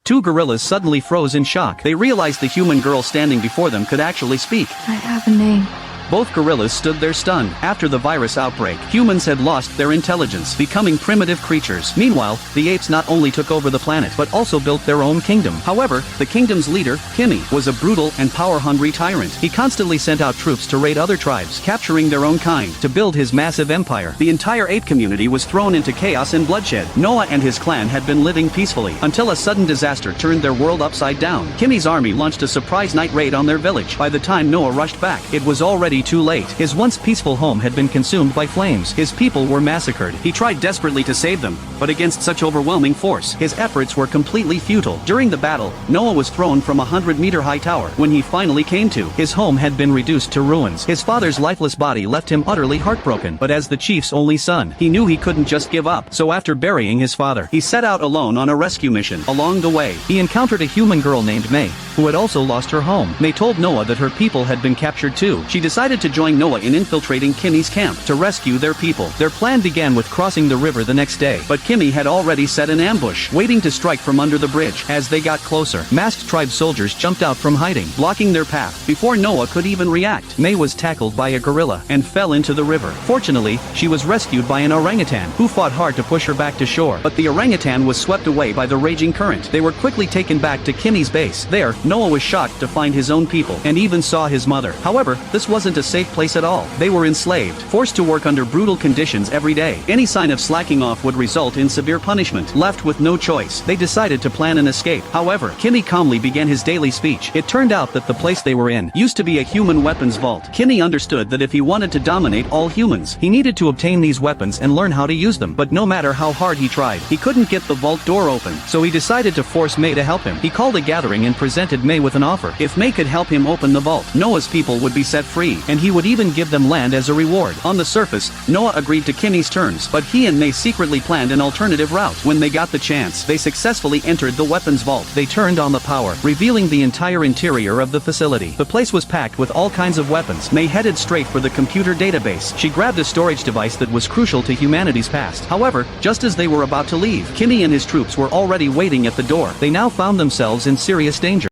Two gorillas suddenly froze in shock. They realized the human girl standing before them could actually speak. I have a name. Both gorillas stood there stunned. After the virus outbreak, humans had lost their intelligence, becoming primitive creatures. Meanwhile, the apes not only took over the planet but also built their own kingdom. However, the kingdom's leader, Kimi, was a brutal and power-hungry tyrant. He constantly sent out troops to raid other tribes, capturing their own kind, to build his massive empire. The entire ape community was thrown into chaos and bloodshed. Noah and his clan had been living peacefully, until a sudden disaster turned their world upside down. Kimi's army launched a surprise night raid on their village. By the time Noah rushed back, it was already too late. His once peaceful home had been consumed by flames. His people were massacred. He tried desperately to save them, but against such overwhelming force, his efforts were completely futile. During the battle, Noah was thrown from a 100-meter-high tower. When he finally came to, his home had been reduced to ruins. His father's lifeless body left him utterly heartbroken. But as the chief's only son, he knew he couldn't just give up. So after burying his father, he set out alone on a rescue mission. Along the way, he encountered a human girl named May, who had also lost her home. May told Noah that her people had been captured too. She decided to join Noah in infiltrating Kimi's camp to rescue their people. Their plan began with crossing the river the next day, but Kimi had already set an ambush, waiting to strike from under the bridge. As they got closer, masked tribe soldiers jumped out from hiding, blocking their path. Before Noah could even react, May was tackled by a gorilla and fell into the river. Fortunately, she was rescued by an orangutan, who fought hard to push her back to shore, but the orangutan was swept away by the raging current. They were quickly taken back to Kimi's base. There, Noah was shocked to find his own people, and even saw his mother. However, this wasn't a safe place at all. They were enslaved, forced to work under brutal conditions every day. Any sign of slacking off would result in severe punishment. Left with no choice, they decided to plan an escape. However, Kimi calmly began his daily speech. It turned out that the place they were in used to be a human weapons vault. Kimi understood that if he wanted to dominate all humans, he needed to obtain these weapons and learn how to use them. But no matter how hard he tried, he couldn't get the vault door open. So he decided to force May to help him. He called a gathering and presented May with an offer. If May could help him open the vault, Noah's people would be set free, and he would even give them land as a reward. On the surface, Noah agreed to Kimi's terms, but he and May secretly planned an alternative route. When they got the chance, they successfully entered the weapons vault. They turned on the power, revealing the entire interior of the facility. The place was packed with all kinds of weapons. May headed straight for the computer database. She grabbed a storage device that was crucial to humanity's past. However, just as they were about to leave, Kimi and his troops were already waiting at the door. They now found themselves in serious danger.